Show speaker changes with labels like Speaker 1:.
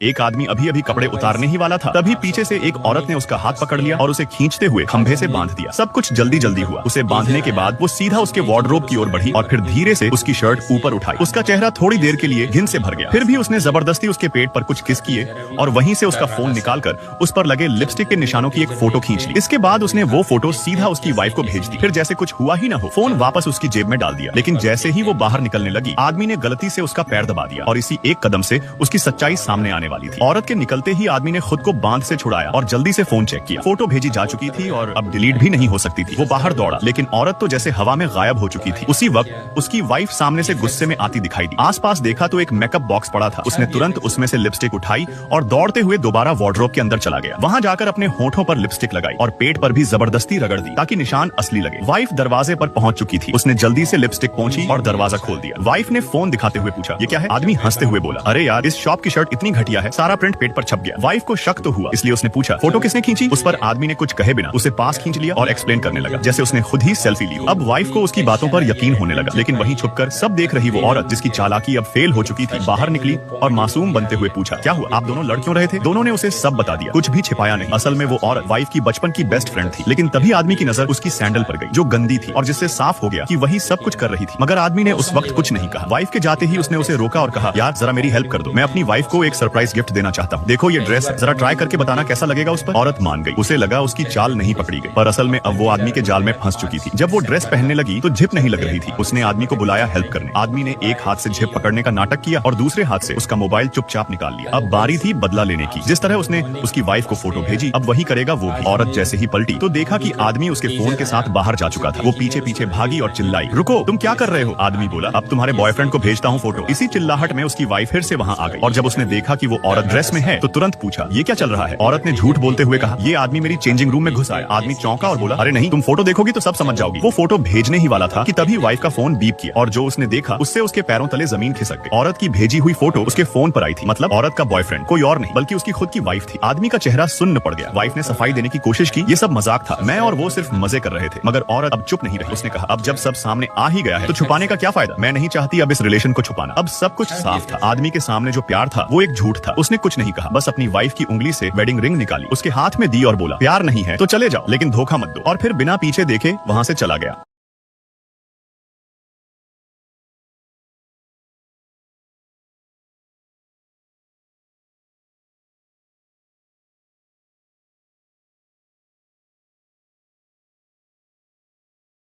Speaker 1: एक आदमी अभी अभी कपड़े उतारने ही वाला था, तभी पीछे से एक औरत ने उसका हाथ पकड़ लिया और उसे खींचते हुए खंभे से बांध दिया। सब कुछ जल्दी जल्दी हुआ। उसे बांधने के बाद वो सीधा उसके वार्डरोब की ओर बढ़ी और फिर धीरे से उसकी शर्ट ऊपर उठाई। उसका चेहरा थोड़ी देर के लिए घिन से भर गया। फिर भी उसने जबरदस्ती उसके पेट पर कुछ किस किए और वहीं से उसका फोन निकालकर उस पर लगे लिपस्टिक के निशानों की एक फोटो खींच ली। इसके बाद उसने वो फोटो सीधा उसकी वाइफ को भेज दी। फिर जैसे कुछ हुआ ही न हो, फोन वापस उसकी जेब में डाल दिया। लेकिन जैसे ही वो बाहर निकलने लगी, आदमी ने गलती से उसका पैर दबा दिया और इसी एक कदम से उसकी सच्चाई सामने आने वाली थी। औरत के निकलते ही आदमी ने खुद को बांध से छुड़ाया और जल्दी से फोन चेक किया। फोटो भेजी जा चुकी थी और अब डिलीट भी नहीं हो सकती थी। वो बाहर दौड़ा, लेकिन औरत तो जैसे हवा में गायब हो चुकी थी। उसी वक्त उसकी वाइफ सामने से गुस्से में आती दिखाई दी। आसपास देखा तो एक मेकअप बॉक्स पड़ा था। उसने तुरंत उसमें से लिपस्टिक उठाई और दौड़ते हुए दोबारा वार्डरोब के अंदर चला गया। वहां जाकर अपने होठों पर लिपस्टिक लगाई और पेट पर भी जबरदस्ती रगड़ दी ताकि निशान असली लगे। वाइफ दरवाजे पर पहुंच चुकी थी। उसने जल्दी से लिपस्टिक पोंछी और दरवाजा खोल दिया। वाइफ ने फोन दिखाते हुए पूछा, ये क्या है? आदमी हंसते हुए बोला, अरे यार, इस शॉप की शर्ट इतनी घटिया है, सारा प्रिंट पेट पर छप गया। वाइफ को शक तो हुआ, इसलिए उसने पूछा, फोटो किसने खींची? उस पर आदमी ने कुछ कहे बिना उसे पास खींच लिया और एक्सप्लेन करने लगा जैसे उसने खुद ही सेल्फी ली हो। अब वाइफ को उसकी बातों पर यकीन होने लगा, लेकिन वहीं छुपकर सब देख रही वो औरत, जिसकी चालाकी अब फेल हो चुकी थी, बाहर निकली और मासूम बनते हुए पूछा, क्या हुआ? आप दोनों लड़ क्यों रहे थे? दोनों ने उसे सब बता दिया, कुछ भी छिपाया नहीं। असल में वो औरत वाइफ की बचपन की बेस्ट फ्रेंड थी। लेकिन तभी आदमी की नजर उसकी सैंडल पर गई, जो गंदी थी और जिससे साफ हो गया कि वही सब कुछ कर रही थी। मगर आदमी ने उस वक्त कुछ नहीं कहा। वाइफ के जाते ही उसने उसे रोका और कहा, यार जरा मेरी हेल्प कर दो, मैं अपनी वाइफ को एक सरप्राइज गिफ्ट देना चाहता हूँ। देखो ये ड्रेस है, जरा ट्राई करके बताना कैसा लगेगा उस पर। औरत मान गई। उसे लगा उसकी चाल नहीं पकड़ी गई, पर असल में अब वो आदमी के जाल में फंस चुकी थी। जब वो ड्रेस पहनने लगी तो झिप नहीं लग रही थी। उसने आदमी को बुलाया हेल्प करने। आदमी ने एक हाथ से झिप पकड़ने का नाटक किया और दूसरे हाथ से उसका मोबाइल चुपचाप निकाल लिया। अब बारी थी बदला लेने की। जिस तरह उसने उसकी वाइफ को फोटो भेजी, अब वही करेगा वो भी। औरत जैसे ही पलटी तो देखा कि आदमी उसके फोन के साथ बाहर जा चुका था। वो पीछे पीछे भागी और चिल्लाई, रुको, तुम क्या कर रहे हो? आदमी बोला, अब तुम्हारे बॉयफ्रेंड को भेजता हूँ फोटो। इसी चिल्लाहट में उसकी वाइफ फिर से वहाँ आ गई और जब उसने देखा कि वो औरत ड्रेस में है तो तुरंत पूछा, ये क्या चल रहा है? औरत ने झूठ बोलते हुए कहा, ये आदमी मेरी चेंजिंग रूम में घुस आया। आदमी चौंका और बोला, अरे नहीं, तुम फोटो देखोगी तो सब समझ जाओगी। वो फोटो भेजने ही वाला था कि तभी वाइफ का फोन बीप किया और जो उसने देखा उससे उसके पैरों तले जमीन खिसक गई। औरत की भेजी हुई फोटो उसके फोन पर आई थी। मतलब औरत का बॉयफ्रेंड कोई और नहीं बल्कि उसकी खुद की वाइफ थी। आदमी का चेहरा सुन्न पड़ गया। वाइफ ने सफाई देने की कोशिश की, ये सब मजाक था, मैं और वो सिर्फ मजे कर रहे थे। मगर औरत अब चुप नहीं रही। उसने कहा, अब जब सब सामने आ ही गया है तो छुपाने का क्या फायदा? मैं नहीं चाहती अब इस रिलेशन को छुपाना। अब सब कुछ साफ था। आदमी के सामने जो प्यार था वो एक झूठ था। उसने कुछ नहीं कहा, बस अपनी वाइफ की उंगली से वेडिंग रिंग निकाली, उसके हाथ में दी और बोला, प्यार नहीं है तो चले जाओ, लेकिन धोखा मत दो। और फिर बिना पीछे देखे वहां से चला गया।